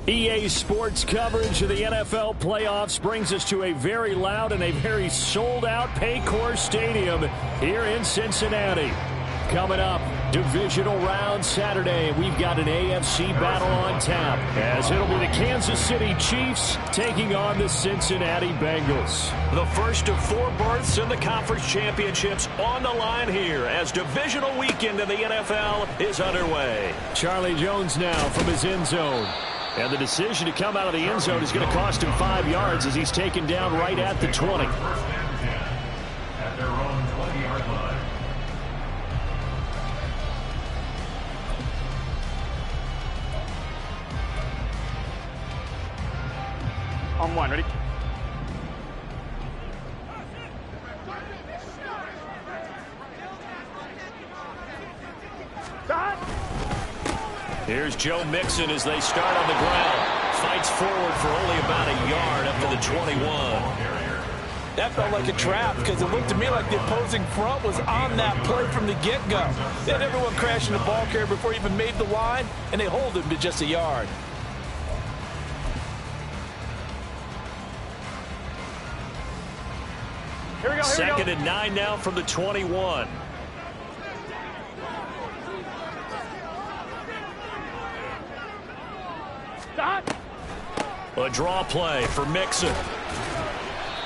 EA Sports coverage of the NFL playoffs brings us to a very loud and a very sold-out Paycor Stadium here in Cincinnati. Coming up, Divisional round Saturday. We've got an AFC battle on tap, as it'll be the Kansas City Chiefs taking on the Cincinnati Bengals. The first of 4 berths in the conference championships on the line here as Divisional weekend in the NFL is underway. Charlie Jones now from his end zone. And the decision to come out of the end zone is going to cost him 5 yards as he's taken down right at the 20. At their own 20-yard line. On one, ready? Here's Joe Mixon as they start on the ground. Fights forward for only about a yard up to the 21. That felt like a trap because it looked to me like the opposing front was on that play from the get-go. They had everyone crashing the ball carrier before he even made the line, and they hold him to just a yard. Here we go, Second and 9 now from the 21. A draw play for Mixon.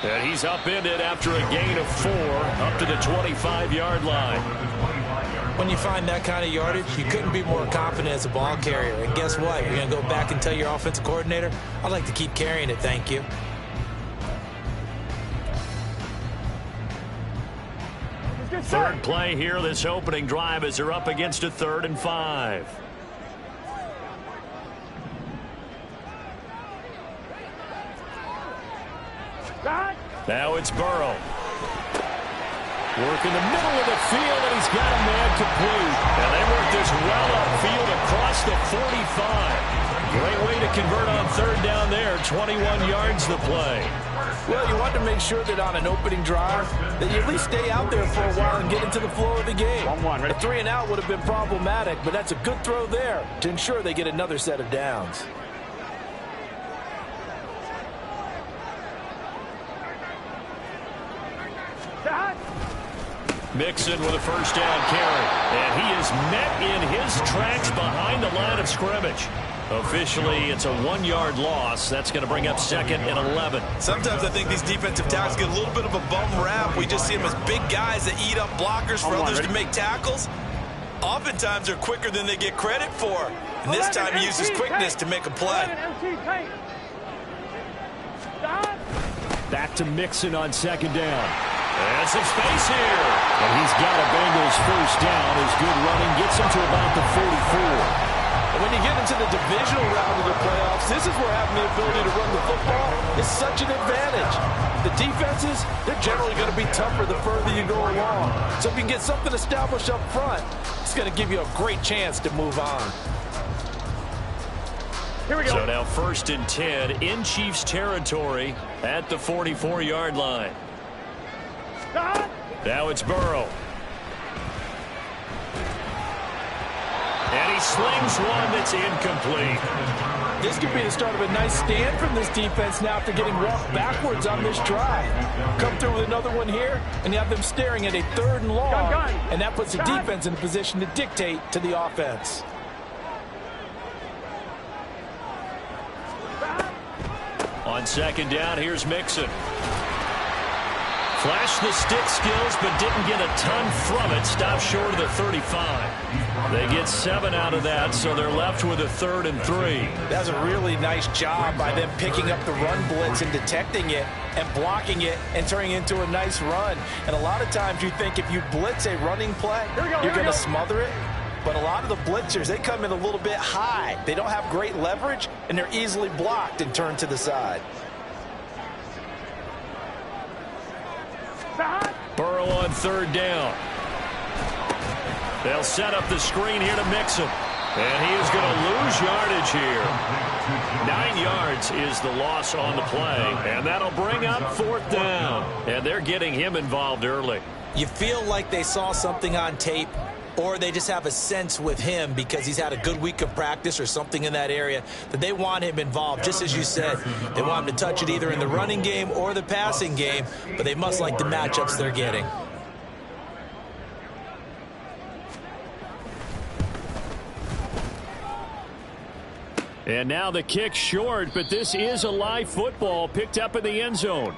And he's upended after a gain of 4 up to the 25-yard line. When you find that kind of yardage, you couldn't be more confident as a ball carrier. And guess what? You're going to go back and tell your offensive coordinator, I'd like to keep carrying it, thank you. Third play here, this opening drive, as they're up against a 3rd and 5. Now it's Burrow. Work in the middle of the field, and he's got a man complete. And they work this well upfield across the 45. Great way to convert on 3rd down there. 21 yards the play. Well, you want to make sure that on an opening drive that you at least stay out there for a while and get into the flow of the game. A 3 and out would have been problematic, but that's a good throw there to ensure they get another set of downs. Mixon with a first down carry. And he is met in his tracks behind the line of scrimmage. Officially, it's a 1-yard loss. That's going to bring up 2nd and 11. Sometimes I think these defensive tackles get a little bit of a bum rap. We just see them as big guys that eat up blockers for others to make tackles. Oftentimes, they're quicker than they get credit for. And this time, he uses quickness to make a play. Back to Mixon on 2nd down. And some space here. And he's got a Bengals first down. His good running gets him to about the 44. And when you get into the divisional round of the playoffs, this is where having the ability to run the football is such an advantage. The defenses, they're generally going to be tougher the further you go along. So if you can get something established up front, it's going to give you a great chance to move on. Here we go. So now 1st and 10 in Chiefs territory at the 44-yard line. Now it's Burrow. And he slings one that's incomplete. This could be the start of a nice stand from this defense now after getting walked backwards on this drive. Come through with another one here, and you have them staring at a 3rd and long, and that puts the defense in a position to dictate to the offense. On 2nd down, here's Mixon. Flashed the stick skills, but didn't get a ton from it. Stopped short of the 35. They get 7 out of that, so they're left with a 3rd and 3. That's a really nice job by them picking up the run blitz and detecting it and blocking it and turning it into a nice run. And a lot of times you think if you blitz a running play, you're going to smother it. But a lot of the blitzers, they come in a little bit high. They don't have great leverage, and they're easily blocked and turned to the side. Burrow on 3rd down. They'll set up the screen here to mix him. And he is going to lose yardage here. 9 yards is the loss on the play. And that'll bring up 4th down. And they're getting him involved early. You feel like they saw something on tape, or they just have a sense with him because he's had a good week of practice or something in that area that they want him involved. Just as you said, they want him to touch it either in the running game or the passing game, but they must like the matchups they're getting. And now the kick short, but this is a live football picked up in the end zone.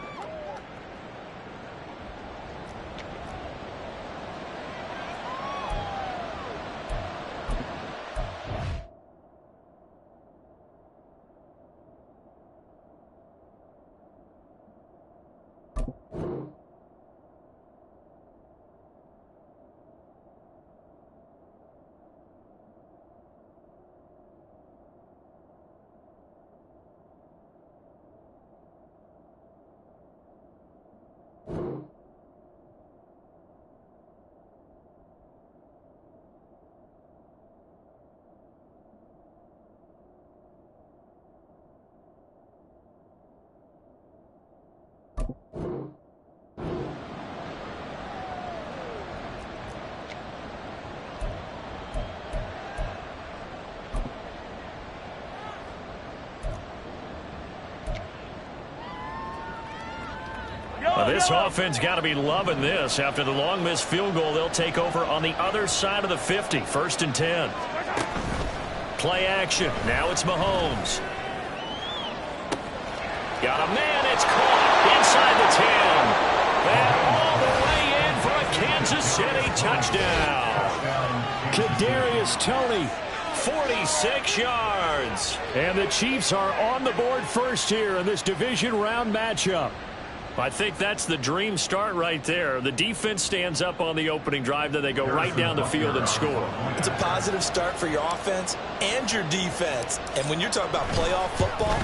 This offense got to be loving this. After the long missed field goal, they'll take over on the other side of the 50. 1st and 10. Play action. Now it's Mahomes. Got a man. It's caught inside the 10. And all the way in for a Kansas City touchdown. Kadarius Toney. 46 yards. And the Chiefs are on the board first here in this division round matchup. I think that's the dream start right there. The defense stands up on the opening drive, then they go right down the field and score. It's a positive start for your offense and your defense. And when you're talking about playoff football,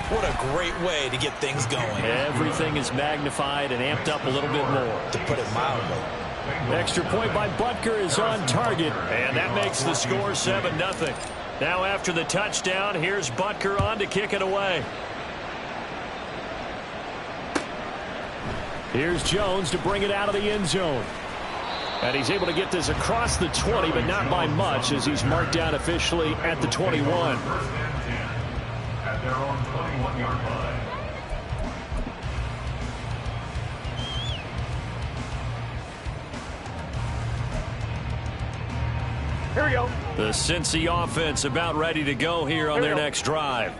what a great way to get things going. Everything is magnified and amped up a little bit more. To put it mildly. Extra point by Butker is on target. And that makes the score 7-0. Now after the touchdown, here's Butker on to kick it away. Here's Jones to bring it out of the end zone. And he's able to get this across the 20, but not by much, as he's marked down officially at the 21. At their own 21-yard line. Here we go. The Cincy offense about ready to go here on their next drive.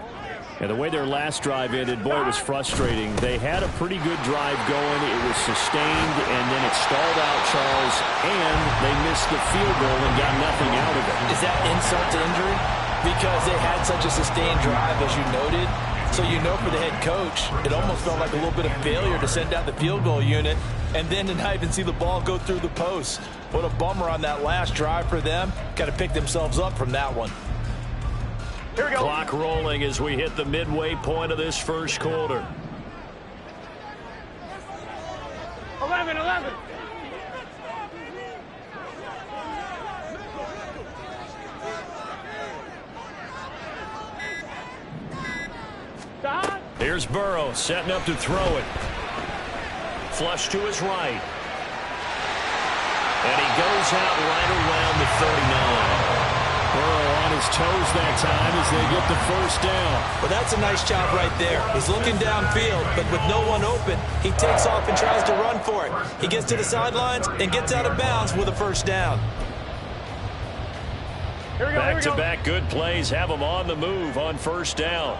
And the way their last drive ended, boy, it was frustrating. They had a pretty good drive going. It was sustained, and then it stalled out, Charles, and they missed the field goal and got nothing out of it. Is that insult to injury? Because they had such a sustained drive, as you noted. So you know for the head coach, it almost felt like a little bit of failure to send out the field goal unit and then to not even see the ball go through the post. What a bummer on that last drive for them. Got to pick themselves up from that one. Here we go. Clock rolling as we hit the midway point of this first quarter. 11. Here's Burrow setting up to throw it. Flush to his right. And he goes out right around the 39. Burrow on his toes that time as they get the first down. Well, that's a nice job right there. He's looking downfield, but with no one open, he takes off and tries to run for it. He gets to the sidelines and gets out of bounds with a first down. Back-to-back good plays have him on the move on first down.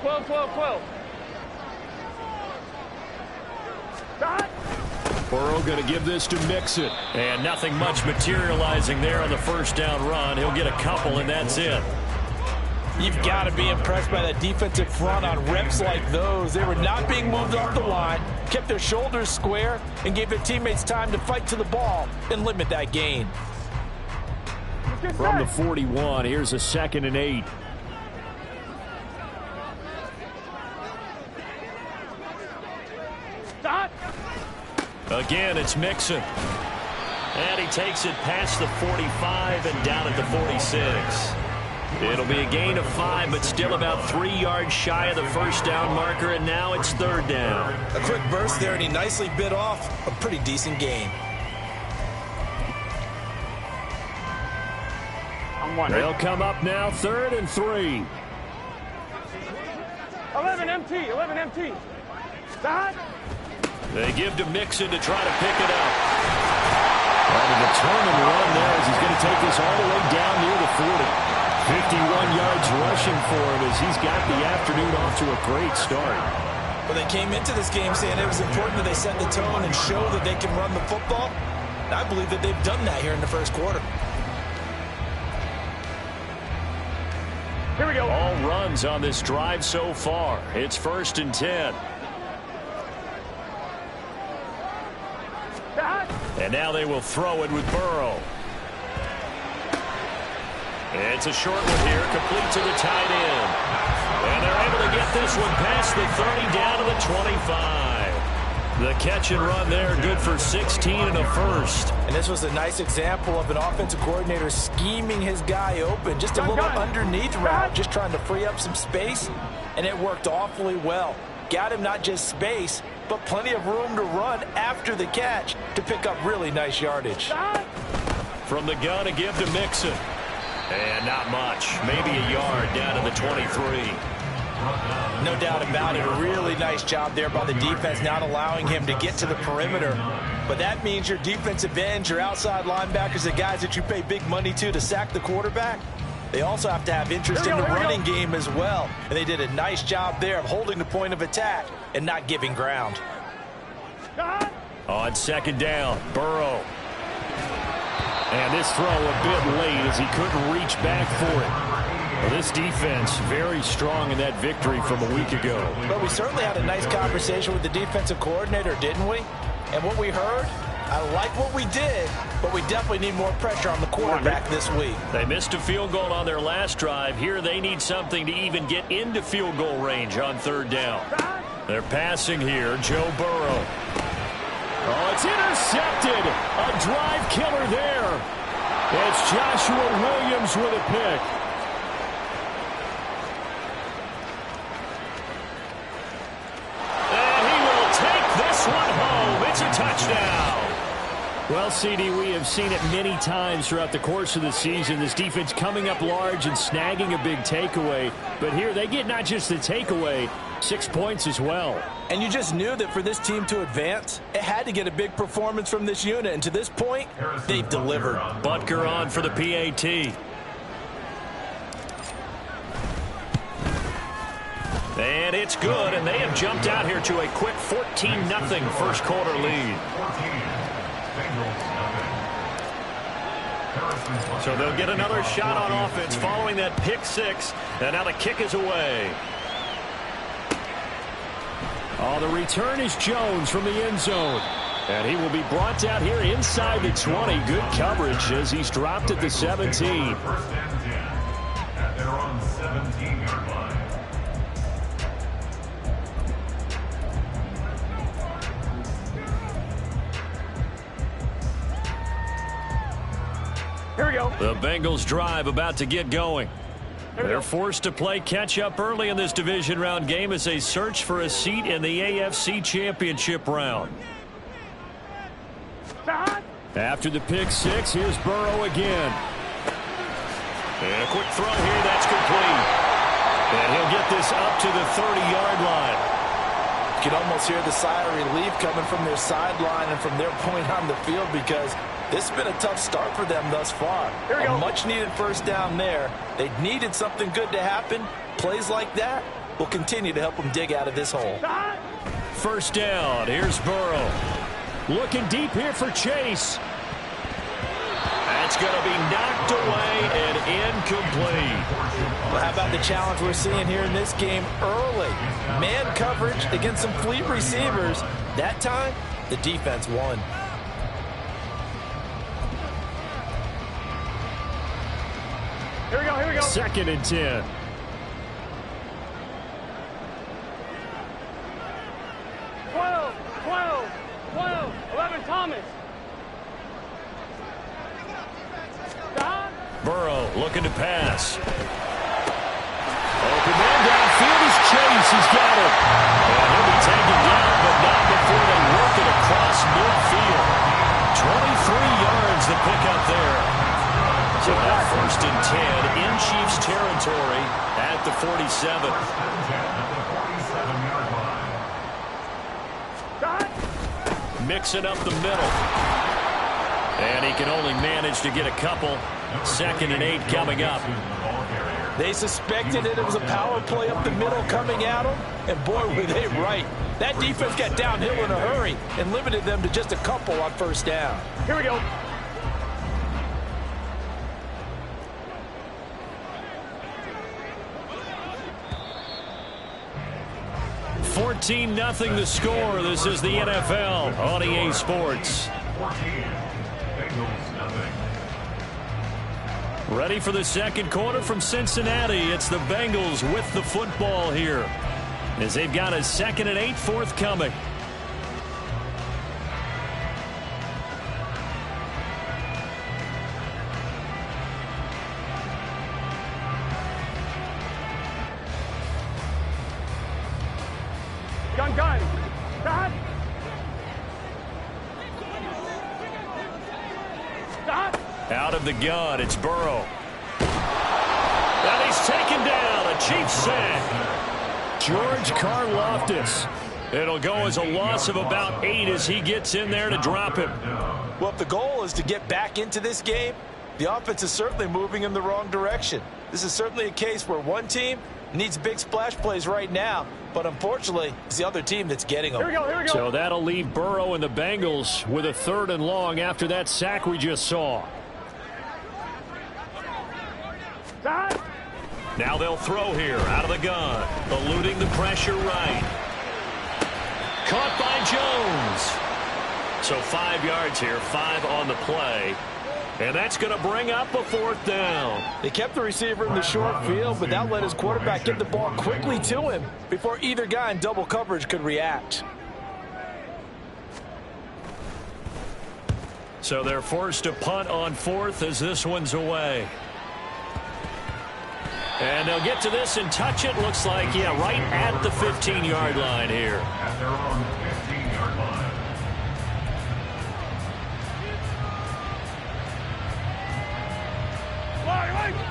12. Burrow going to give this to Mixon. And nothing much materializing there on the first down run. He'll get a couple, and that's it. You've got to be impressed by that defensive front on reps like those. They were not being moved off the line, kept their shoulders square, and gave their teammates time to fight to the ball and limit that gain. From the 41, here's a 2nd and 8. Again, it's Mixon. And he takes it past the 45 and down at the 46. It'll be a gain of 5, but still about 3 yards shy of the first down marker, and now it's 3rd down. A quick burst there, and he nicely bit off a pretty decent gain. They'll come up now, 3rd and 3. 11 MT. Stop. They give to Mixon to try to pick it up. And a determined run there as he's going to take this all the way down near the 40. 51 yards rushing for him as he's got the afternoon off to a great start. Well, they came into this game saying it was important that they set the tone and show that they can run the football. And I believe that they've done that here in the first quarter. Here we go. All runs on this drive so far. It's 1st and 10. And now they will throw it with Burrow. It's a short one here, complete to the tight end. And they're able to get this one past the 30 down to the 25. The catch and run there, good for 16 and a first. And this was a nice example of an offensive coordinator scheming his guy open. Just a little underneath route, just trying to free up some space. And it worked awfully well. Got him not just space, but plenty of room to run after the catch to pick up really nice yardage. From the gun, a give to Mixon. And not much. Maybe a yard down to the 23. No doubt about it. A really nice job there by the defense, not allowing him to get to the perimeter. But that means your defensive ends, your outside linebackers, the guys that you pay big money to sack the quarterback, they also have to have interest in the running game as well. And they did a nice job there of holding the point of attack and not giving ground. On 2nd down, Burrow. And this throw a bit late as he couldn't reach back for it. Well, this defense very strong in that victory from a week ago. But we certainly had a nice conversation with the defensive coordinator, didn't we? And what we heard, I like what we did, but we definitely need more pressure on the quarterback this week. They missed a field goal on their last drive. Here they need something to even get into field goal range on 3rd down. They're passing here, Joe Burrow. Oh, it's intercepted. A drive killer there. It's Joshua Williams with a pick. And he will take this one home. It's a touchdown. Well, CD, we have seen it many times throughout the course of the season. This defense coming up large and snagging a big takeaway. But here they get not just the takeaway, 6 points as well. And you just knew that for this team to advance, it had to get a big performance from this unit. And to this point, they've delivered. Butker on for the PAT. And it's good, and they have jumped out here to a quick 14-0 first quarter lead. So they'll get another shot on offense following that pick 6, and now the kick is away. Oh, the return is Jones from the end zone. And he will be brought down here inside the 20. Good coverage as he's dropped at the 17. 1st and 10 at their own 17-yard line. Here we go. The Bengals drive about to get going. They're forced to play catch-up early in this division round game as they search for a seat in the AFC Championship round. After the pick 6, here's Burrow again. And a quick throw here, that's complete. And he'll get this up to the 30-yard line. You can almost hear the sigh of relief coming from their sideline and from their point on the field because this has been a tough start for them thus far. A much-needed first down there. They needed something good to happen. Plays like that will continue to help them dig out of this hole. first down. Here's Burrow. Looking deep here for Chase. That's going to be knocked away and incomplete. Well, how about the challenge we're seeing here in this game early? Man coverage against some fleet receivers. That time, the defense won. Here we go, here we go. 2nd and 10. Thomas. Burrow looking to pass. Open man downfield is Chase. He's got it. And he'll be taken down, but not before they work it across midfield. 23 yards to pick up there. So now 1st and 10 in Chiefs territory at the 47. Mixing up the middle. And he can only manage to get a couple. 2nd and 8 coming up. They suspected that it was a power play up the middle coming at them, and boy, were they right. That defense got downhill in a hurry and limited them to just a couple on 1st down. Here we go. $14-0 the score. This is the NFL on EA Sports. Ready for the 2nd quarter from Cincinnati. It's the Bengals with the football here as they've got a 2nd and 8 forthcoming. Gun. Stop. Out of the gun, it's Burrow. And he's taken down. A Chiefs sack. George Karlaftis. It'll go as a loss of about 8 as he gets in there to drop him. Well, if the goal is to get back into this game, the offense is certainly moving in the wrong direction. This is certainly a case where one team needs big splash plays right now, but unfortunately, it's the other team that's getting them. Here we go. So that'll leave Burrow and the Bengals with a 3rd and long after that sack we just saw. Now they'll throw here out of the gun, eluding the pressure right. Caught by Jones. So 5 yards here, 5 on the play. And that's going to bring up a 4th down. They kept the receiver in the short field, but that let his quarterback get the ball quickly to him before either guy in double coverage could react. So they're forced to punt on 4th as this one's away. And they'll get to this and touch it. Looks like, yeah, right at the 15-yard line here. At their own 15-yard line.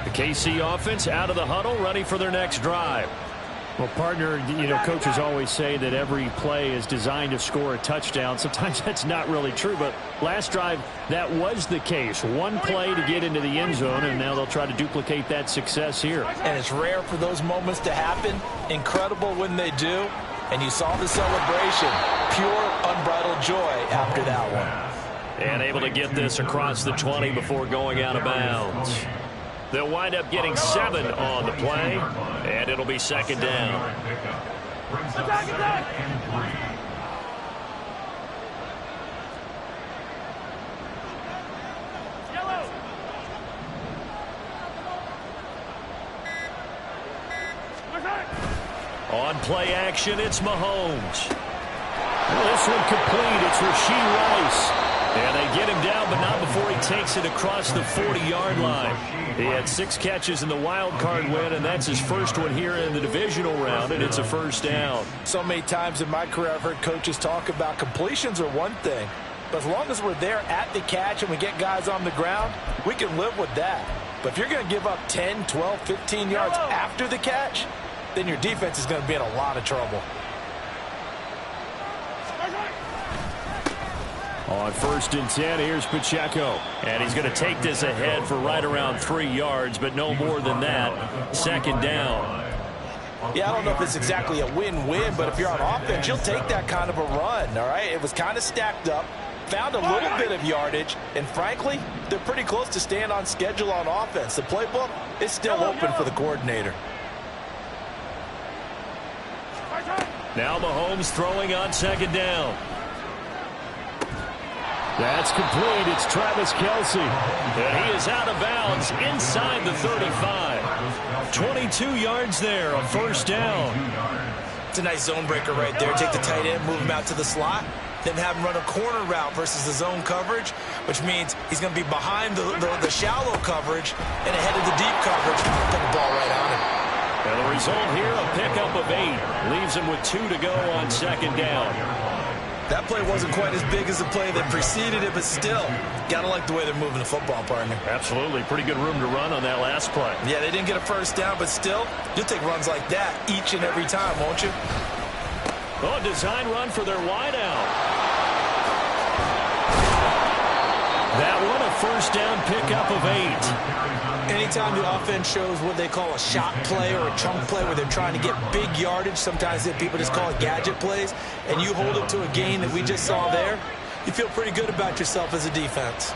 The KC offense out of the huddle, ready for their next drive. Well, partner, coaches always say that every play is designed to score a touchdown. Sometimes that's not really true, but last drive, that was the case. One play to get into the end zone, and now they'll try to duplicate that success here. And it's rare for those moments to happen. Incredible when they do. And you saw the celebration. Pure, unbridled joy after that one. And able to get this across the 20 before going out of bounds. They'll wind up getting 7 on the play, and it'll be 2nd down. Attack! Yellow. On play action, it's Mahomes. This one complete. It's Rashee Rice. And they get him down, but not before he takes it across the 40-yard line. He had 6 catches in the wild card win, and that's his first one here in the divisional round, and it's a 1st down. So many times in my career I've heard coaches talk about completions are one thing, but as long as we're there at the catch and we get guys on the ground, we can live with that. But if you're going to give up 10, 12, 15 yards after the catch, then your defense is going to be in a lot of trouble. On 1st and 10, here's Pacheco. And he's going to take this ahead for right around 3 yards, but no more than that. 2nd down. Yeah, I don't know if it's exactly a win-win, but if you're on offense, you'll take that kind of a run, all right? It was kind of stacked up, found a little bit of yardage, and frankly, they're pretty close to staying on schedule on offense. The playbook is still open for the coordinator. Now Mahomes throwing on second down. That's complete. It's Travis Kelce. And he is out of bounds inside the 35. 22 yards there, a first down. It's a nice zone breaker right there. Take the tight end, move him out to the slot, then have him run a corner route versus the zone coverage, which means he's going to be behind the shallow coverage and ahead of the deep coverage. Put the ball right on him. And the result here, a pickup of 8. Leaves him with 2 to go on second down. That play wasn't quite as big as the play that preceded it, but still, got to like the way they're moving the football, partner. Absolutely. Pretty good room to run on that last play. Yeah, they didn't get a first down, but still, you'll take runs like that each and every time, won't you? Oh, design run for their wideout. That one, a first down pickup of 8. Anytime the offense shows what they call a shot play or a chunk play where they're trying to get big yardage, sometimes people just call it gadget plays, and you hold it to a gain that we just saw there, you feel pretty good about yourself as a defense.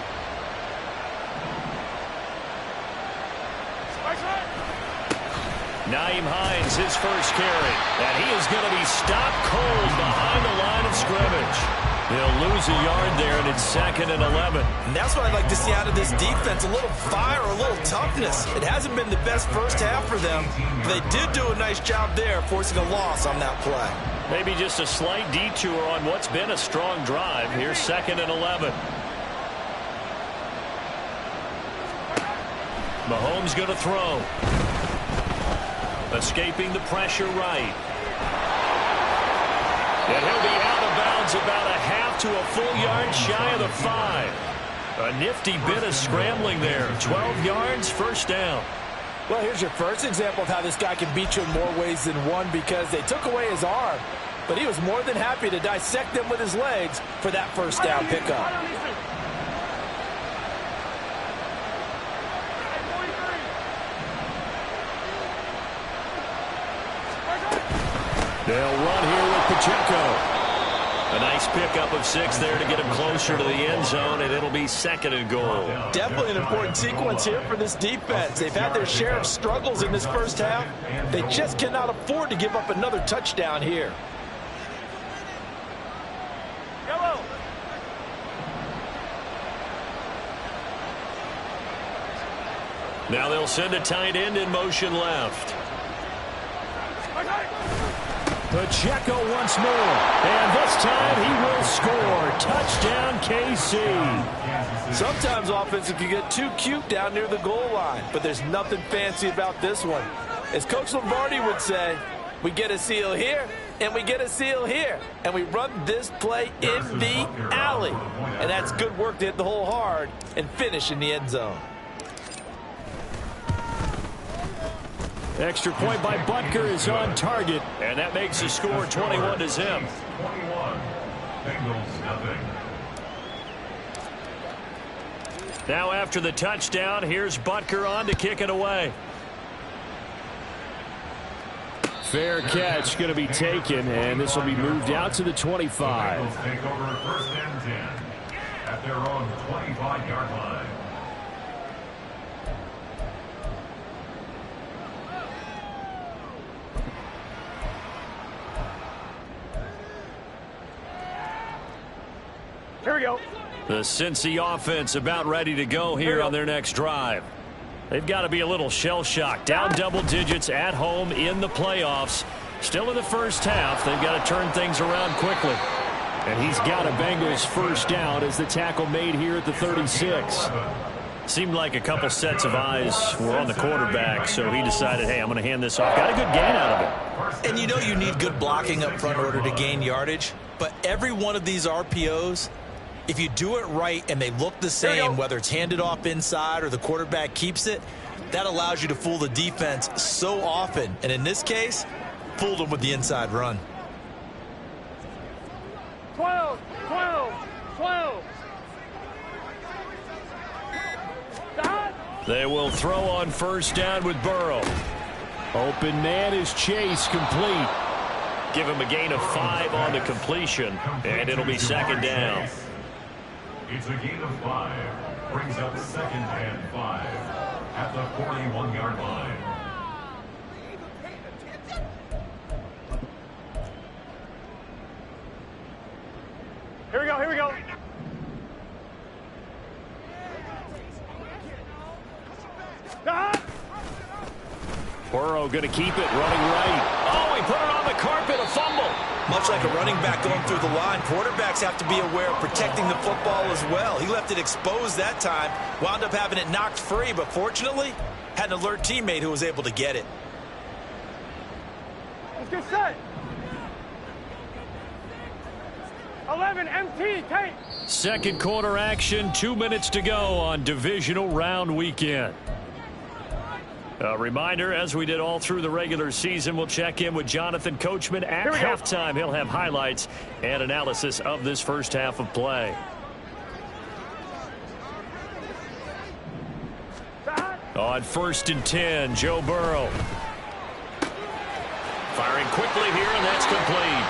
Nyheim Hines, his first carry. And he is going to be stopped cold behind the line of scrimmage. They'll lose a yard there, and it's 2nd and 11. And that's what I'd like to see out of this defense, a little fire, a little toughness. It hasn't been the best first half for them. They did do a nice job there, forcing a loss on that play. Maybe just a slight detour on what's been a strong drive. Here's 2nd and 11. Mahomes going to throw. Escaping the pressure right. And he'll be out of bounds about a half to a full yard shy of the 5. A nifty bit of scrambling there. 12 yards, first down. Well, here's your first example of how this guy can beat you in more ways than one, because they took away his arm, but he was more than happy to dissect them with his legs for that first down pickup. They'll run here with Pacheco. A nice pickup of 6 there to get him closer to the end zone, and it'll be 2nd and goal. Definitely an important sequence here for this defense. They've had their share of struggles in this first half. They just cannot afford to give up another touchdown here. Yellow. Now they'll send a tight end in motion left. Pacheco once more, and this time he will score. Touchdown, KC. Sometimes offense can get too cute down near the goal line, but there's nothing fancy about this one. As Coach Lombardi would say, we get a seal here, and we get a seal here, and we run this play in the alley. And that's good work to hit the hole hard and finish in the end zone. Extra point by Butker is on target. And that makes the score 21-0. 21. Bengals nothing. Now after the touchdown, here's Butker on to kick it away. Fair catch going to be taken, and this will be moved out to the 25. Bengals take over 1st and 10 at their own 25-yard line. Here we go. The Cincy offense about ready to go here on their next drive. They've got to be a little shell-shocked. Down double digits at home in the playoffs. Still in the first half. They've got to turn things around quickly. And he's got a Bengals first down as the tackle made here at the 36. Seemed like a couple sets of eyes were on the quarterback, so he decided, hey, I'm going to hand this off. Got a good gain out of it. And you know you need good blocking up front in order to gain yardage, but every one of these RPOs, if you do it right and they look the same, whether it's handed off inside or the quarterback keeps it, that allows you to fool the defense so often. And in this case, fooled them with the inside run. 12, 12, 12. They will throw on first down with Burrow. Open man is Chase, complete. Give him a gain of 5 on the completion, and it'll be second down. It's a gain of 5. Brings up 2nd and 5 at the 41-yard line. Here we go, here we go. Burrow going to keep it, running right. Oh, he put it on the carpet, a fumble. Much like a running back going through the line, quarterbacks have to be aware of protecting the football as well. He left it exposed that time, wound up having it knocked free, but fortunately, had an alert teammate who was able to get it. Let's get set. 11 MT, take. Second quarter action, 2 minutes to go on divisional round weekend. A reminder, as we did all through the regular season, we'll check in with Jonathan Coachman at halftime. He'll have highlights and analysis of this first half of play. On 1st and 10, Joe Burrow. Firing quickly here, and that's complete.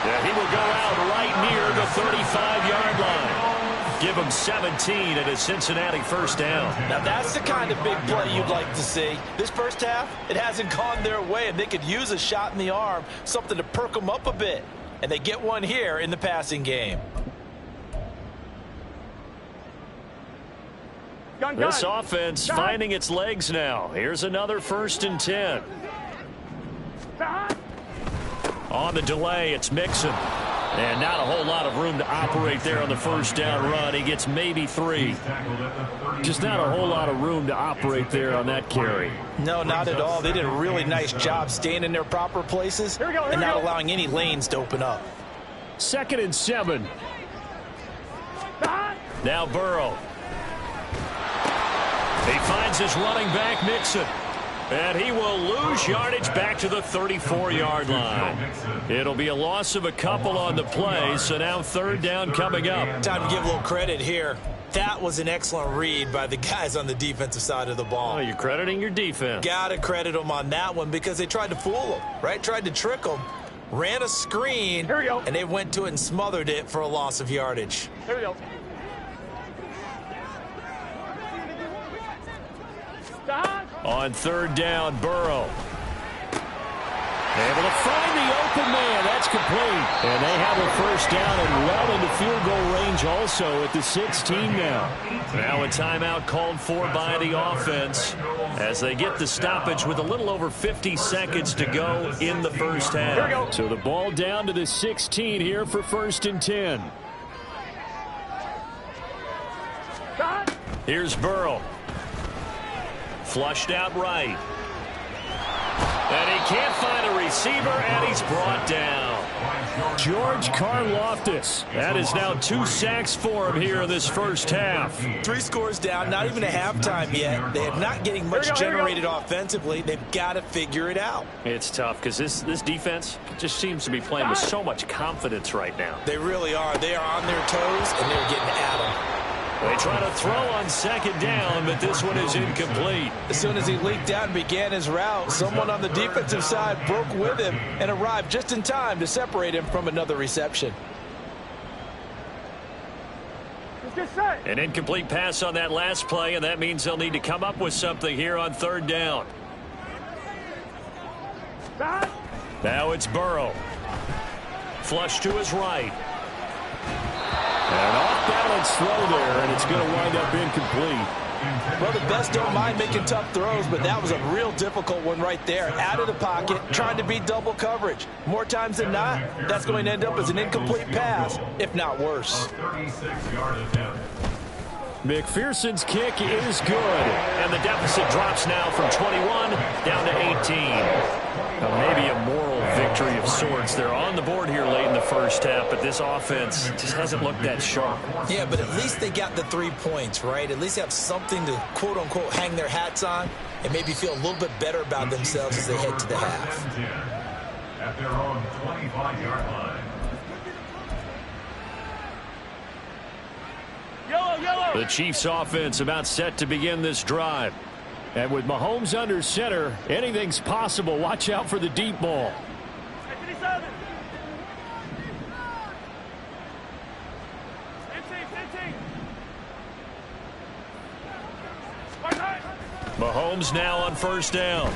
Yeah, he will go out right near the 35-yard line. Give him 17 at a Cincinnati first down. Now that's the kind of big play you'd like to see. This first half, it hasn't gone their way, and they could use a shot in the arm, something to perk them up a bit. And they get one here in the passing game. This offense finding its legs now. Here's another 1st and 10. On the delay, it's Mixon. And not a whole lot of room to operate there on the first down run. He gets maybe 3. Just not a whole lot of room to operate there on that carry. No, not at all. They did a really nice job staying in their proper places and not allowing any lanes to open up. 2nd and 7. Now Burrow. He finds his running back, Mixon. And he will lose yardage back to the 34-yard line. It'll be a loss of a couple on the play, so now 3rd down coming up. Time to give a little credit here. That was an excellent read by the guys on the defensive side of the ball. Oh, you're crediting your defense. Gotta credit them on that one because they tried to fool them, right? Tried to trick them. Ran a screen, Here we go. and they went to it and smothered it for a loss of yardage. Here we go. On 3rd down, Burrow. Able to find the open man. That's complete. And they have a first down and well into field goal range also at the 16 now. Now a timeout called for by the offense as they get the stoppage with a little over 50 seconds to go in the first half. So the ball down to the 16 here for 1st and 10. Here's Burrow. Flushed out right. And he can't find a receiver, and he's brought down. George Karlaftis. That is now 2 sacks for him here in this first half. 3 scores down, not even a halftime yet. They are not getting much generated offensively. They've got to figure it out. It's tough because this defense just seems to be playing with so much confidence right now. They really are. They are on their toes, and they're getting at them. They try to throw on 2nd down, but this one is incomplete. As soon as he leaked out and began his route, someone on the defensive side broke with him and arrived just in time to separate him from another reception. An incomplete pass on that last play, and that means they'll need to come up with something here on 3rd down. Now it's Burrow. Flush to his right. And off-balance throw there, and it's going to wind up incomplete. Well, the best don't mind making tough throws, but that was a real difficult one right there. Out of the pocket, trying to beat double coverage. More times than not, that's going to end up as an incomplete pass, if not worse. McPherson's kick is good, and the deficit drops now from 21 down to 18. Maybe a moral victory of sorts. They're on the board here late in the first half, but this offense just hasn't looked that sharp. Yeah, but at least they got the 3 points, right? At least they have something to, quote-unquote, hang their hats on and maybe feel a little bit better about themselves as they head to the half. At their own 25-yard line. Yellow. The Chiefs offense about set to begin this drive. And with Mahomes under center, anything's possible. Watch out for the deep ball. 57. Mahomes now on first down.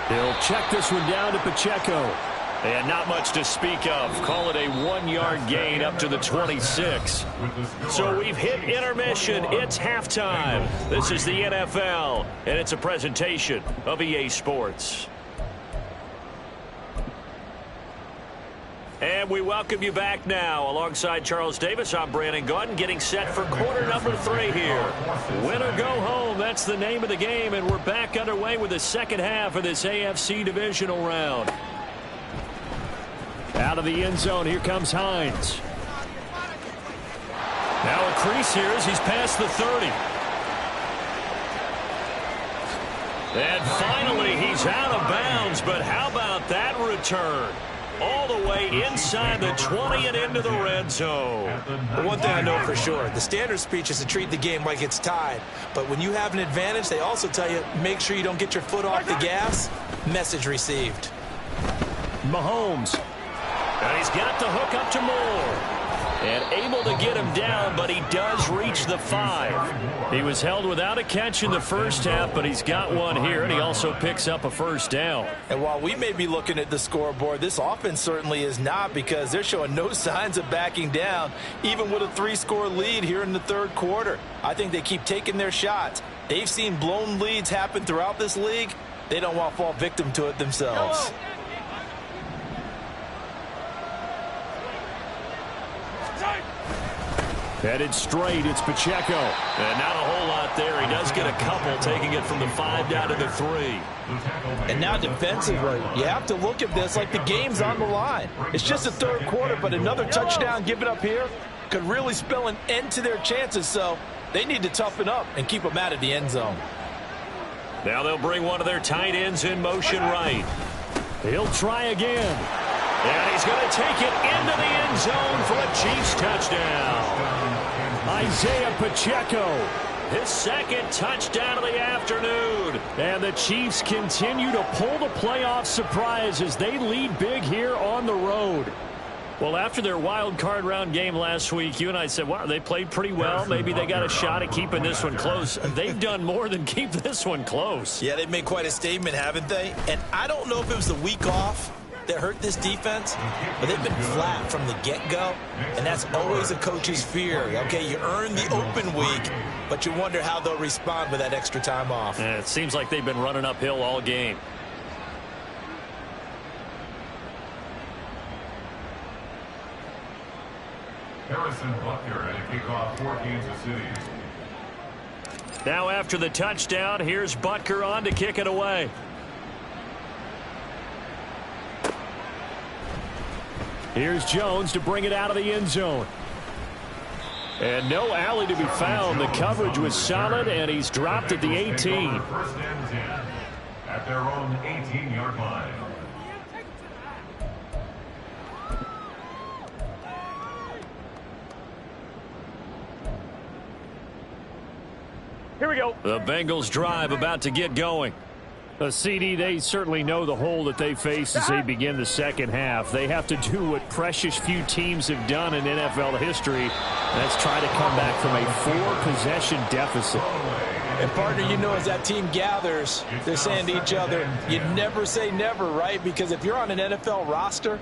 He'll check this one down to Pacheco. And not much to speak of. Call it a 1-yard gain up to the 26. So we've hit intermission. It's halftime. This is the NFL, and it's a presentation of EA Sports. And we welcome you back now. Alongside Charles Davis, I'm Brandon Gaudin, getting set for quarter number 3 here. Win or go home, that's the name of the game, and we're back underway with the second half of this AFC Divisional round. Out of the end zone, here comes Hines. Now a crease here as he's past the 30. And finally, he's out of bounds, but how about that return? All the way inside the 20 and into the red zone. But one thing I know for sure, the standard speech is to treat the game like it's tied. But when you have an advantage, they also tell you, make sure you don't get your foot off the gas. Message received. Mahomes. And he's got the hook up to Moore. And able to get him down, but he does reach the 5. He was held without a catch in the first half, but he's got one here, and he also picks up a first down. And while we may be looking at the scoreboard, this offense certainly is not, because they're showing no signs of backing down, even with a 3-score lead here in the third quarter. I think they keep taking their shots. They've seen blown leads happen throughout this league. They don't want to fall victim to it themselves. Headed straight, it's Pacheco. And not a whole lot there. He does get a couple, taking it from the 5 down to the 3. And now defensively, you have to look at this like the game's on the line. It's just the third quarter, but another touchdown given up here could really spell an end to their chances. So they need to toughen up and keep them out of the end zone. Now they'll bring one of their tight ends in motion right. He'll try again. And he's going to take it into the end zone for a Chiefs touchdown. Isaiah Pacheco. His second touchdown of the afternoon. And the Chiefs continue to pull the playoff surprise as they lead big here on the road. Well, after their wild card round game last week, you and I said, wow, they played pretty well. Maybe they got a shot at keeping this one close. They've done more than keep this one close. Yeah, they've made quite a statement, haven't they? And I don't know if it was the week off that hurt this defense, but they've been flat from the get-go, and that's always a coach's fear. Okay, you earn the open week, but you wonder how they'll respond with that extra time off. And it seems like they've been running uphill all game. Harrison Butker at a kickoff for Kansas City. Now after the touchdown, here's Butker on to kick it away. Here's Jones to bring it out of the end zone. And no alley to be found. The coverage was solid, and he's dropped at the 18. First and 10 at their own 18-yard line. Here we go. The Bengals drive about to get going. CD, they certainly know the hole that they face as they begin the second half. They have to do what precious few teams have done in NFL history. That's try to come back from a 4-possession deficit. And, partner, you know, as that team gathers, they're saying to each other, you never say never, right? Because if you're on an NFL roster,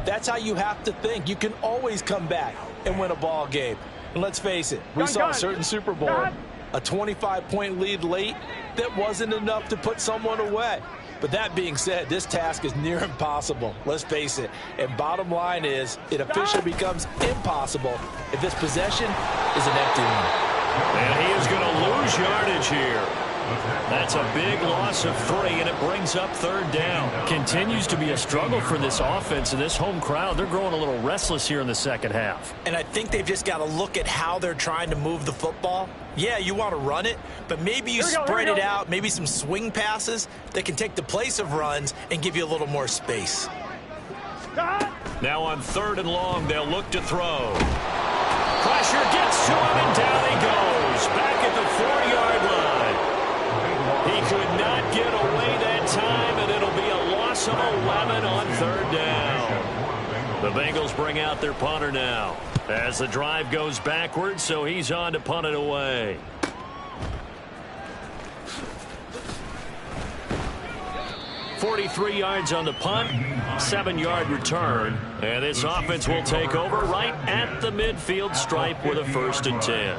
that's how you have to think. You can always come back and win a ball game. And let's face it, we saw a certain Super Bowl, a 25-point lead late that wasn't enough to put someone away. But that being said, this task is near impossible. Let's face it. And bottom line is, it officially becomes impossible if this possession is an empty one. And he is going to lose yardage here. That's a big loss of 3, and it brings up third down. Continues to be a struggle for this offense and this home crowd. They're growing a little restless here in the second half. And I think they've just got to look at how they're trying to move the football. Yeah, you want to run it, but maybe you spread it out, maybe some swing passes that can take the place of runs and give you a little more space. Now on 3rd and long, they'll look to throw. Pressure gets to him, and down he goes. Back at the 4-yard line. could not get away that time, and it'll be a loss of 11 on third down. The Bengals bring out their punter now as the drive goes backwards, so he's on to punt it away. .43 yards on the punt, 7-yard return, and this offense will take over right at the midfield stripe with a 1st and 10.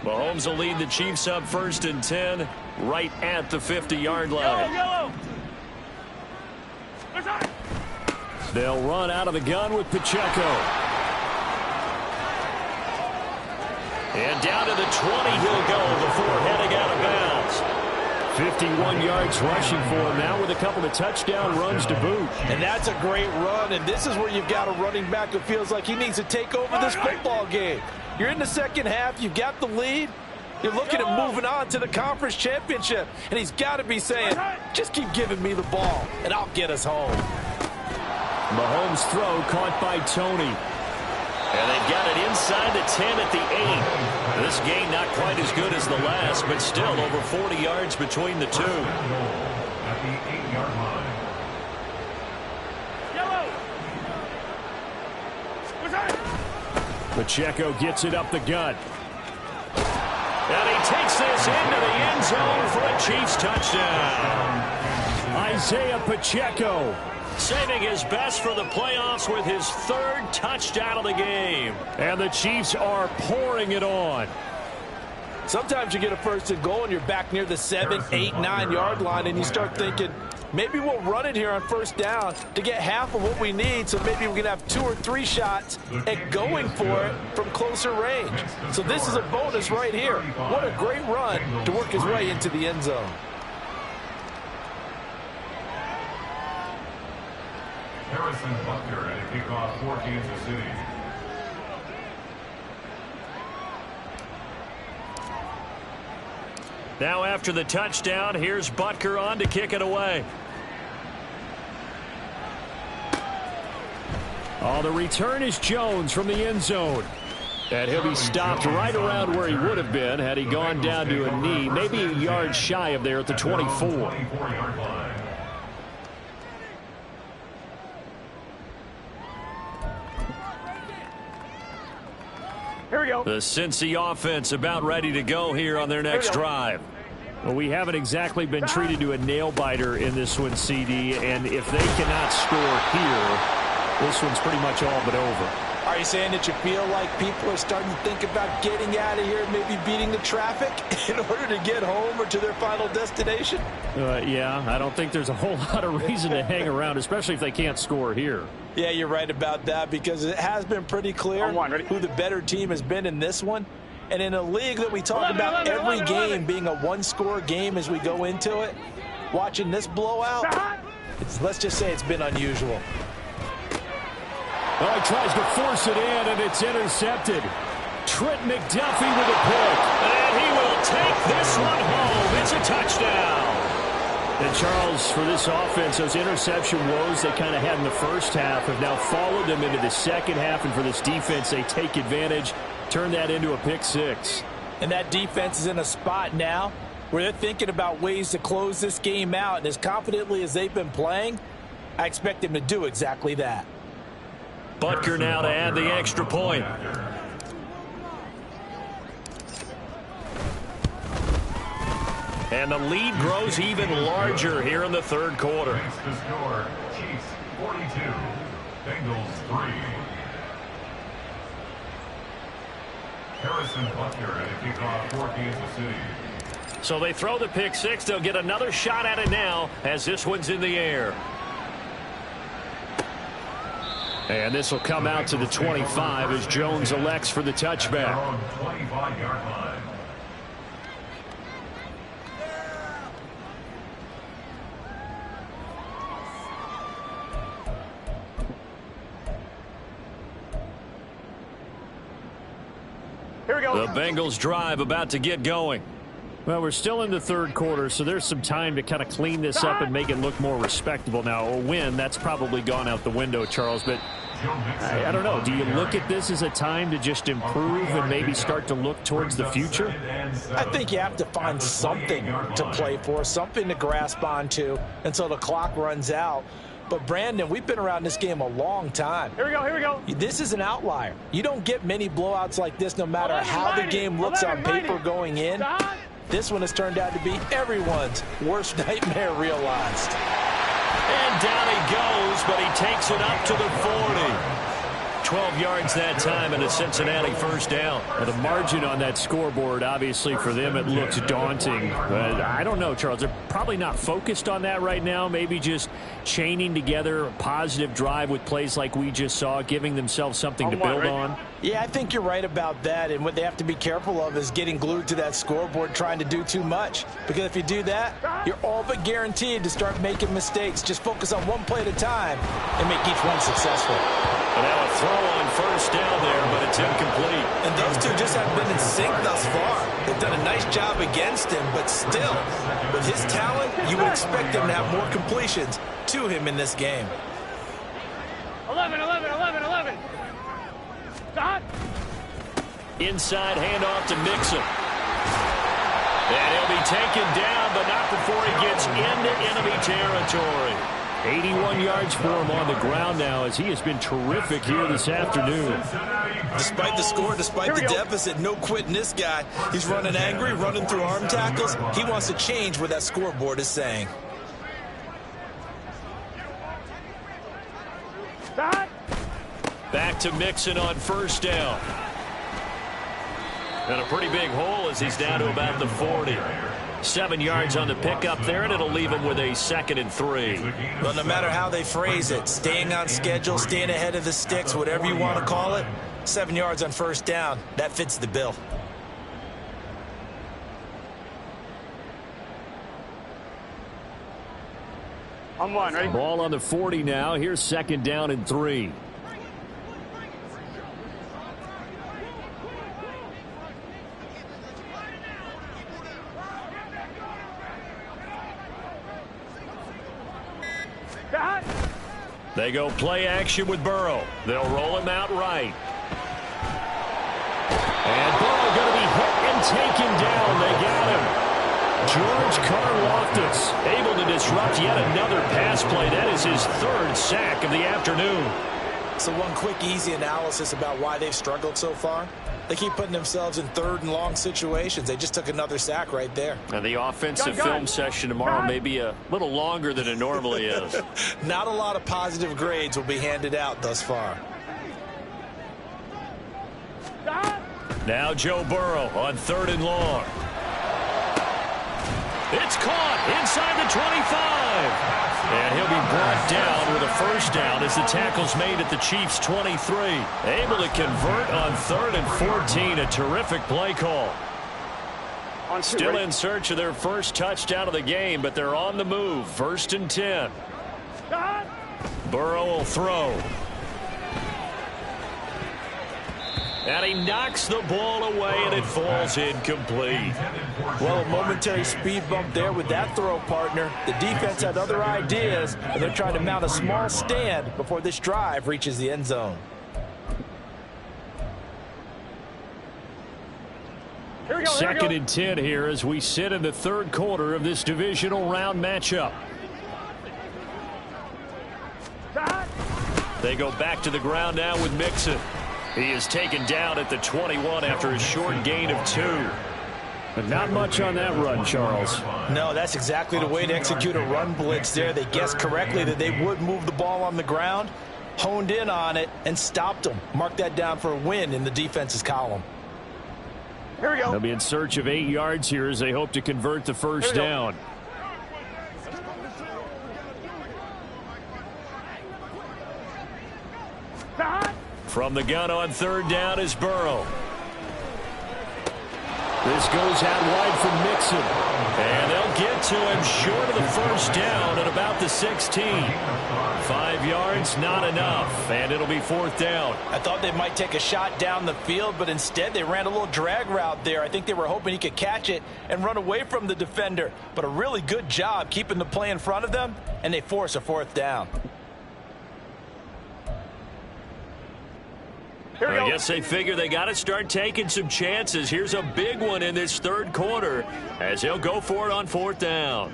Mahomes will lead the Chiefs up 1st and 10 right at the 50-yard line. Yellow. They'll run out of the gun with Pacheco. And down to the 20 he'll go before heading out of bounds. 51 yards rushing for him now with a couple of touchdown runs to boot. And that's a great run, and this is where you've got a running back who feels like he needs to take over this football game. You're in the second half, you've got the lead, you're looking at moving on to the conference championship, and he's got to be saying, just keep giving me the ball, and I'll get us home. Mahomes' throw caught by Tony. And they've got it inside the 10 at the 8. This game not quite as good as the last, but still over 40 yards between the two. At the 8-yard line. Yellow. Pacheco gets it up the gut. And he takes this into the end zone for a Chiefs touchdown. Isaiah Pacheco. Saving his best for the playoffs with his 3rd touchdown of the game. And the Chiefs are pouring it on. Sometimes you get a 1st and goal and you're back near the 7, 8, 9-yard line, and you start thinking, maybe we'll run it here on 1st down to get half of what we need, so maybe we can have 2 or 3 shots at going for it from closer range. So this is a bonus right here. What a great run to work his way into the end zone. Harrison Butker at a kickoff for Kansas City. Now after the touchdown, here's Butker on to kick it away. Oh, the return is Jones from the end zone. And he'll be stopped right around where he would have been had he gone down to a knee, maybe a yard shy of there at the 24. 24-yard line. Here we go. The Cincy offense about ready to go here on their next drive. Well, we haven't exactly been treated to a nail-biter in this one, CD, and if they cannot score here, this one's pretty much all but over. Are you saying that you feel like people are starting to think about getting out of here, maybe beating the traffic in order to get home or to their final destination? Yeah, I don't think there's a whole lot of reason to hang around, especially if they can't score here. Yeah, you're right about that, because it has been pretty clear who the better team has been in this one. And in a league that we talk about every game being a one-score game as we go into it, watching this blowout, let's just say it's been unusual. Oh, he tries to force it in, and it's intercepted. Trent McDuffie with a pick. And he will take this one home. It's a touchdown. And Charles, for this offense, those interception woes they kind of had in the first half have now followed them into the second half. And for this defense, they take advantage, turn that into a pick six. And that defense is in a spot now where they're thinking about ways to close this game out. And as confidently as they've been playing, I expect them to do exactly that. Butker now to add the extra point. And the lead grows even larger here in the third quarter. Makes the score, Chiefs 42, Bengals 3. Harrison Butker at a kickoff for Kansas City. So they throw the pick six. They'll get another shot at it now as this one's in the air. And this will come out to the 25 as Jones elects for the touchback. 25-yard line. Here we go. The Bengals drive about to get going. Well, we're still in the third quarter, so there's some time to kind of clean this up and make it look more respectable. Now, a win, that's probably gone out the window, Charles, but I don't know. Do you look at this as a time to just improve and maybe start to look towards the future? I think you have to find something to play for, something to grasp onto until the clock runs out. But, Brandon, we've been around this game a long time. Here we go, here we go. This is an outlier. You don't get many blowouts like this no matter how the game looks on paper going in. This one has turned out to be everyone's worst nightmare realized. And down he goes, but he takes it up to the 40. 12 yards that time and a Cincinnati first down. Well, the margin on that scoreboard, obviously for them, it looks daunting. But I don't know, Charles. They're probably not focused on that right now. Maybe just chaining together a positive drive with plays like we just saw, giving themselves something to build on. Yeah, I think you're right about that. And what they have to be careful of is getting glued to that scoreboard trying to do too much. Because if you do that, you're all but guaranteed to start making mistakes. Just focus on one play at a time and make each one successful. And now a throw on first down there, but it's incomplete. And those two just haven't been in sync thus far. They've done a nice job against him, but still, with his talent, you would expect him to have more completions to him in this game. 11, 11, 11, 11. Stop. Inside handoff to Mixon. And he'll be taken down, but not before he gets into enemy territory. 81 yards for him on the ground now as he has been terrific here this afternoon. Despite the score, despite the deficit, no quitting this guy. He's running angry, running through arm tackles. He wants to change what that scoreboard is saying. Back to Mixon on first down. And a pretty big hole as he's down to about the 40. 7 yards on the pickup there, and it'll leave him with a 2nd and 3. Well, no matter how they phrase it, staying on schedule, staying ahead of the sticks, whatever you want to call it, 7 yards on first down, that fits the bill. On one, ready? Ball on the 40 now. Here's 2nd down and 3. They go play action with Burrow. They'll roll him out right. And Burrow going to be hit and taken down. They got him. George Karlaftis able to disrupt yet another pass play. That is his 3rd sack of the afternoon. So one quick, easy analysis about why they've struggled so far. They keep putting themselves in 3rd and long situations. They just took another sack right there. And the offensive film session tomorrow may be a little longer than it normally is. Not a lot of positive grades will be handed out thus far. Now Joe Burrow on 3rd and long. It's caught inside the 25. And he'll be brought down with a first down as the tackle's made at the Chiefs' 23. Able to convert on 3rd and 14. A terrific play call. Still in search of their first touchdown of the game, but they're on the move. 1st and 10. Burrow will throw. And he knocks the ball away, and it falls incomplete. Well, a momentary speed bump there with that throw, partner. The defense had other ideas, and they're trying to mount a small stand before this drive reaches the end zone. Here we go, 2nd and 10 here as we sit in the 3rd quarter of this divisional round matchup. They go back to the ground now with Mixon. He is taken down at the 21 after a short gain of 2. But not much on that run, Charles. No, that's exactly the way to execute a run blitz there. They guessed correctly that they would move the ball on the ground, honed in on it, and stopped them. Mark that down for a win in the defense's column. Here we go. They'll be in search of 8 yards here as they hope to convert the first down. From the gun on 3rd down is Burrow. This goes out wide for Mixon. And they'll get to him short of the first down at about the 16. 5 yards, not enough. And it'll be 4th down. I thought they might take a shot down the field, but instead they ran a little drag route there. I think they were hoping he could catch it and run away from the defender. But a really good job keeping the play in front of them, and they force a 4th down. Here we go. I guess they figure they got to start taking some chances. Here's a big one in this third quarter as he'll go for it on 4th down.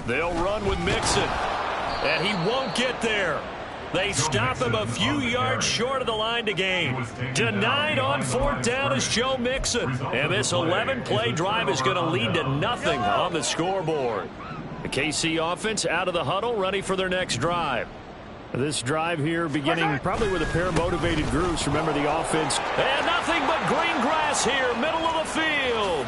They'll run with Mixon, and he won't get there. They stop him a few yards short of the line to gain. Denied on 4th down is Joe Mixon. And this 11-play drive is going to lead to nothing on the scoreboard. The KC offense out of the huddle, ready for their next drive. This drive here beginning probably with a pair of motivated groups. Remember the offense. And nothing but green grass here, middle of the field.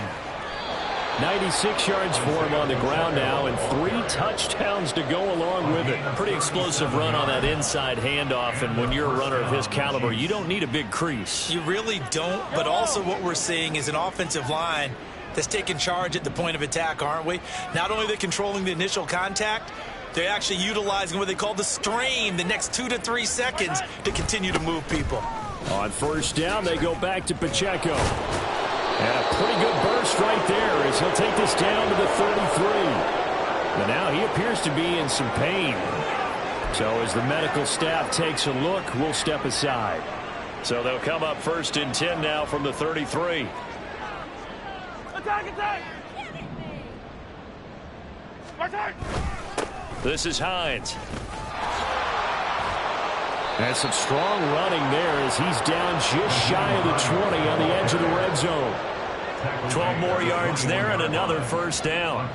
96 yards for him on the ground now and 3 touchdowns to go along with it. Pretty explosive run on that inside handoff, and when you're a runner of his caliber, you don't need a big crease. You really don't, but also what we're seeing is an offensive line that's taking charge at the point of attack, aren't we? Not only are they controlling the initial contact, they're actually utilizing what they call the strain, the next 2 to 3 seconds to continue to move people. On 1st down, they go back to Pacheco. And a pretty good burst right there as he'll take this down to the 33. But now he appears to be in some pain. So as the medical staff takes a look, we'll step aside. So they'll come up 1st and 10 now from the 33. Attack, attack! Attack! This is Hines. And some strong running there as he's down just shy of the 20 on the edge of the red zone. 12 more yards there and another 1st down.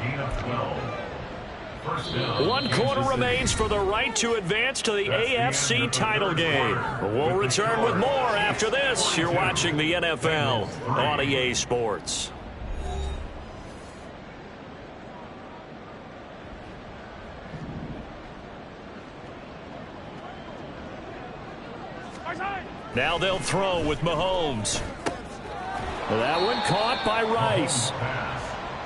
1 quarter remains for the right to advance to the AFC title game. We'll return with more after this. You're watching the NFL on EA Sports. Now they'll throw with Mahomes. That one caught by Rice.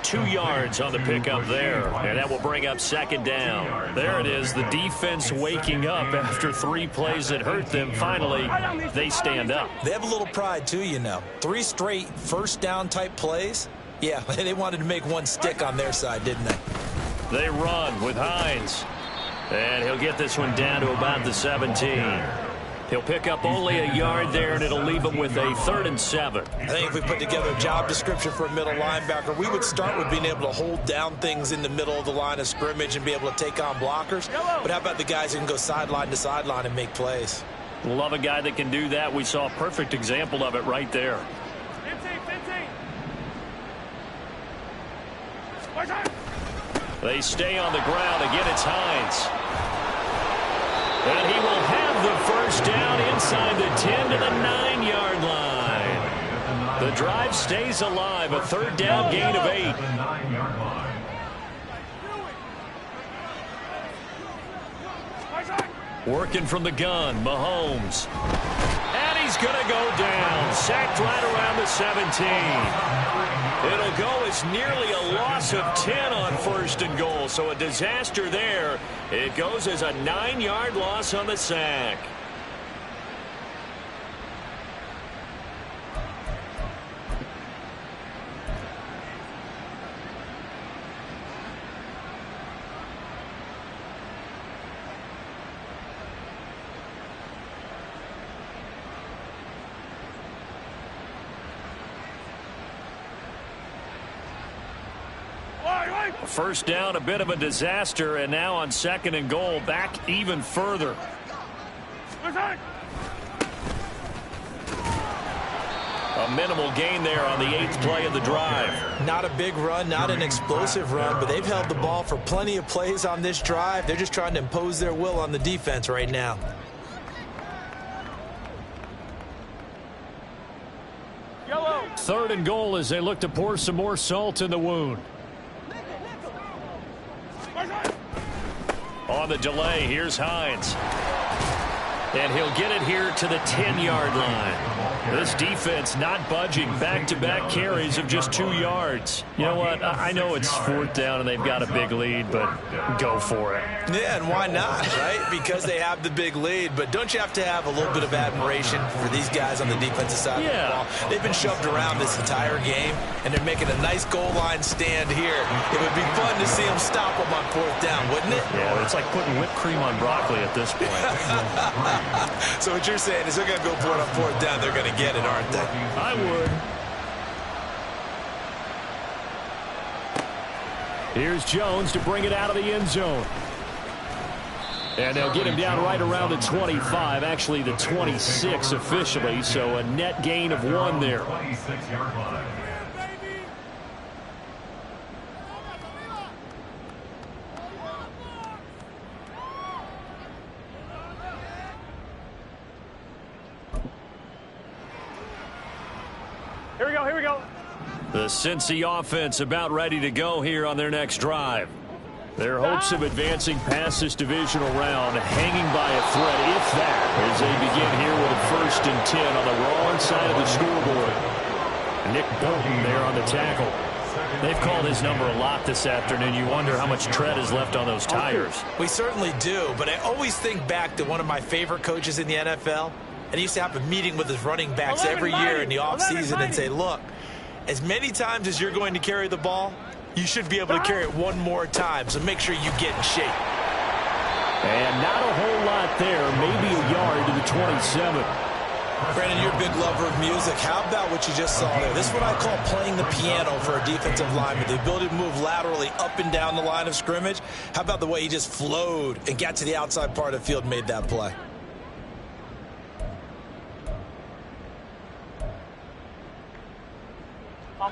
2 yards on the pickup there, and that will bring up 2nd down. There it is, the defense waking up after 3 plays that hurt them. Finally, they stand up. They have a little pride, too, you know. 3 straight 1st down type plays. Yeah, they wanted to make one stick on their side, didn't they? They run with Hines, and he'll get this one down to about the 17. He'll pick up only a yard there, and it'll leave him with a 3rd and 7. I think if we put together a job description for a middle linebacker, we would start with being able to hold down things in the middle of the line of scrimmage and be able to take on blockers. But how about the guys who can go sideline to sideline and make plays? Love a guy that can do that. We saw a perfect example of it right there. 15. They stay on the ground. Again, it's Hines. And he will have the 1st down inside the 10 to the 9-yard line. The drive stays alive. A 3rd down gain of 8. Working from the gun, Mahomes. And he's going to go down. Sacked right around the 17. It'll go as nearly a loss of 10 on 1st and goal. So a disaster there. It goes as a 9-yard loss on the sack. First down, a bit of a disaster, and now on 2nd and goal, back even further. A minimal gain there on the 8th play of the drive. Not a big run, not an explosive run, but they've held the ball for plenty of plays on this drive. They're just trying to impose their will on the defense right now. Yellow. 3rd and goal as they look to pour some more salt in the wound. On the delay, here's Hines. And he'll get it here to the 10-yard line. This defense not budging. Back-to-back carries of just 2 yards. You know what? I know it's 4th down and they've got a big lead, but go for it. Yeah, and why not, right? Because they have the big lead. But don't you have to have a little bit of admiration for these guys on the defensive side of the ball? They've been shoved around this entire game, and they're making a nice goal line stand here. It would be fun to to see him stop him on 4th down, wouldn't it? Yeah, it's like putting whipped cream on broccoli at this point. So what you're saying is they're going to go for it on 4th down. They're going to get it, aren't they? I would. Here's Jones to bring it out of the end zone. And they'll get him down right around the 25, actually the 26 officially, so a net gain of 1 there. 26-yard line. Here we go, here we go. The Cincy offense about ready to go here on their next drive. Their hopes of advancing past this divisional round hanging by a thread, if that, as they begin here with a 1st and 10 on the wrong side of the scoreboard. Nick Bolton there on the tackle. They've called his number a lot this afternoon. You wonder how much tread is left on those tires. We certainly do, but I always think back to one of my favorite coaches in the NFL, and he used to have a meeting with his running backs every year in the offseason and say, look, as many times as you're going to carry the ball, you should be able to carry it 1 more time, so make sure you get in shape. And not a whole lot there, maybe a yard to the 27. Brandon, you're a big lover of music. How about what you just saw there? This is what I call playing the piano for a defensive lineman. The ability to move laterally up and down the line of scrimmage. How about the way he just flowed and got to the outside part of the field and made that play?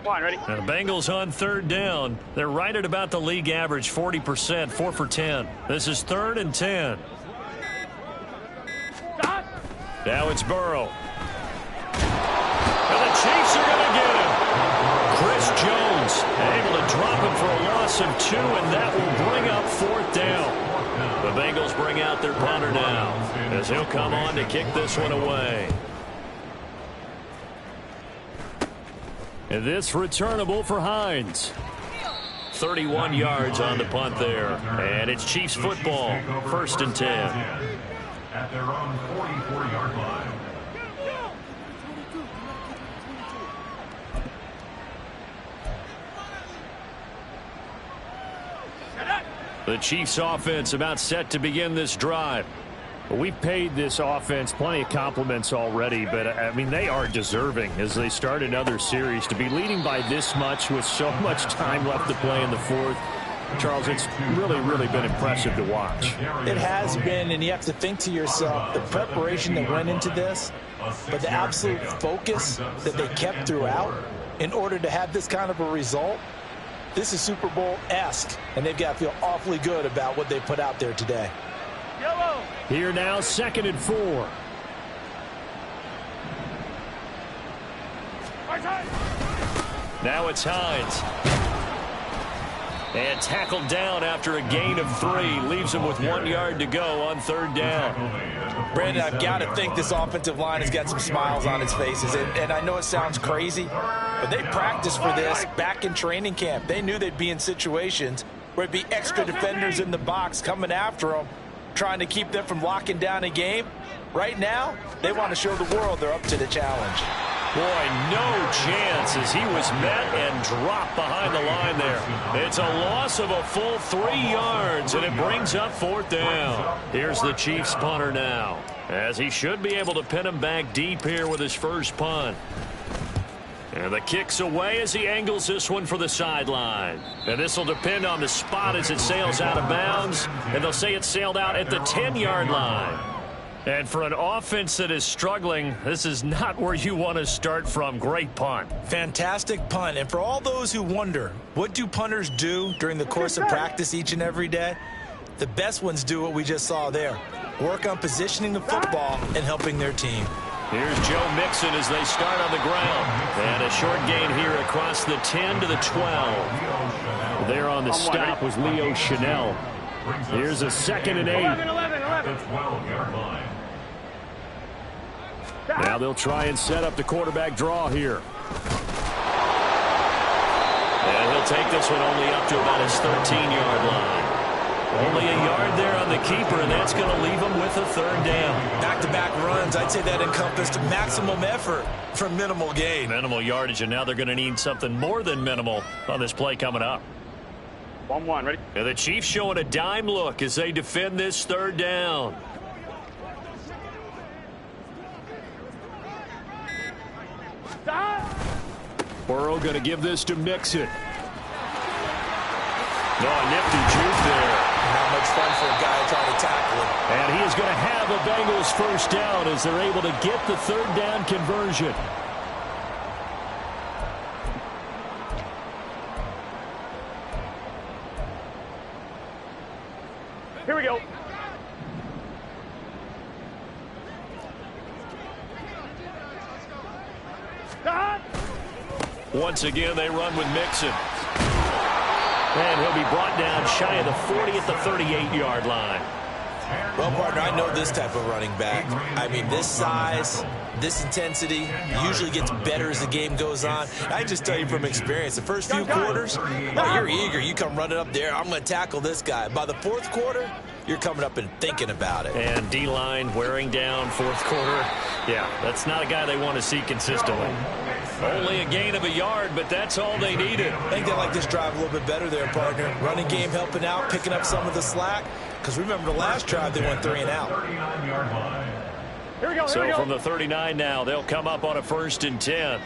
Ready? Now the Bengals on 3rd down. They're right at about the league average, 40%, 4 for 10. This is 3rd and 10. Stop. Now it's Burrow. And the Chiefs are going to get him. Chris Jones able to drop him for a loss of 2, and that will bring up 4th down. The Bengals bring out their punter now as he'll come on to kick this one away. And this returnable for Hines. 31 yards on the punt there. And it's Chiefs football. 1st and 10. At their own 44-yard line. The Chiefs offense about set to begin this drive. We've paid this offense plenty of compliments already, but, I mean, they are deserving as they start another series. To be leading by this much with so much time left to play in the 4th, Charles, it's really, really been impressive to watch. It has been, and you have to think to yourself, the preparation that went into this, but the absolute focus that they kept throughout in order to have this kind of a result. This is Super Bowl-esque, and they've got to feel awfully good about what they put out there today. Yellow. Here now, 2nd and 4. Now it's Hines. And tackled down after a gain of 3. Leaves him with 1 yard to go on 3rd down. Brandon, I've got to think this offensive line has got some smiles on its faces. And I know it sounds crazy, but they practiced for this back in training camp. They knew they'd be in situations where it'd be extra defenders in the box coming after them, trying to keep them from locking down a game. Right now, they want to show the world they're up to the challenge. Boy, no chance as he was met and dropped behind the line there. It's a loss of a full 3 yards, and it brings up 4th down. Here's the Chiefs punter now, as he should be able to pin him back deep here with his first punt. And the kick's away as he angles this one for the sideline. And this will depend on the spot as it sails out of bounds. And they'll say it sailed out at the 10-yard line. And for an offense that is struggling, this is not where you want to start from. Great punt. Fantastic punt. And for all those who wonder, what do punters do during the course of practice each and every day? The best ones do what we just saw there. Work on positioning the football and helping their team. Here's Joe Mixon as they start on the ground. And a short gain here across the 10 to the 12. There on the stop was Leo Chanel. Here's a 2nd and 8. 12-yard line. Now they'll try and set up the quarterback draw here. And he'll take this one only up to about his 13-yard line. Only a yard there on the keeper, and that's going to leave him with a 3rd down. Back-to-back runs, I'd say that encompassed maximum effort for minimal gain. Minimal yardage, and now they're going to need something more than minimal on this play coming up. 1-1, ready? And the Chiefs showing a dime look as they defend this third down. Burrow going to give this to Mixon. Oh, nifty juke there. Not much fun for a guy trying to tackle him. And he is going to have a Bengals first down as they're able to get the third down conversion. Here we go. Once again, they run with Mixon. And he'll be brought down shy of the 40 at the 38-yard line. Well, partner, I know this type of running back. I mean, this size, this intensity usually gets better as the game goes on. I can just tell you from experience, the first few quarters, oh, you're eager. You come running up there, I'm going to tackle this guy. By the fourth quarter, you're coming up and thinking about it. And D-line wearing down fourth quarter. Yeah, that's not a guy they want to see consistently. Only a gain of a yard, but that's all they needed. I think they like this drive a little bit better there, partner. Running game helping out, picking up some of the slack. Because remember the last drive, they went 3 and out. Here we go, So from the 39 now, they'll come up on a 1st and 10.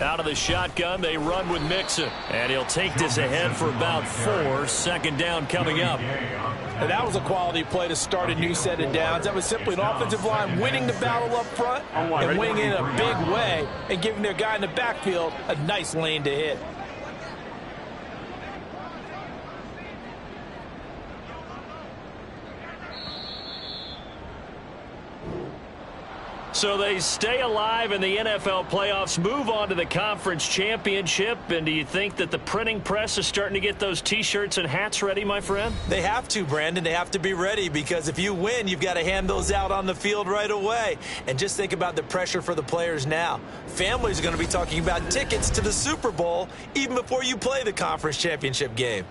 Out of the shotgun, they run with Mixon. And he'll take this ahead for about 4. 2nd down coming up. And that was a quality play to start a new set of downs. That was simply an offensive line winning the battle up front and winning in a big way and giving their guy in the backfield a nice lane to hit. So they stay alive in the NFL playoffs, move on to the conference championship. And do you think that the printing press is starting to get those T-shirts and hats ready, my friend? They have to, Brandon. They have to be ready because if you win, you've got to hand those out on the field right away. And just think about the pressure for the players now. Families are going to be talking about tickets to the Super Bowl even before you play the conference championship game.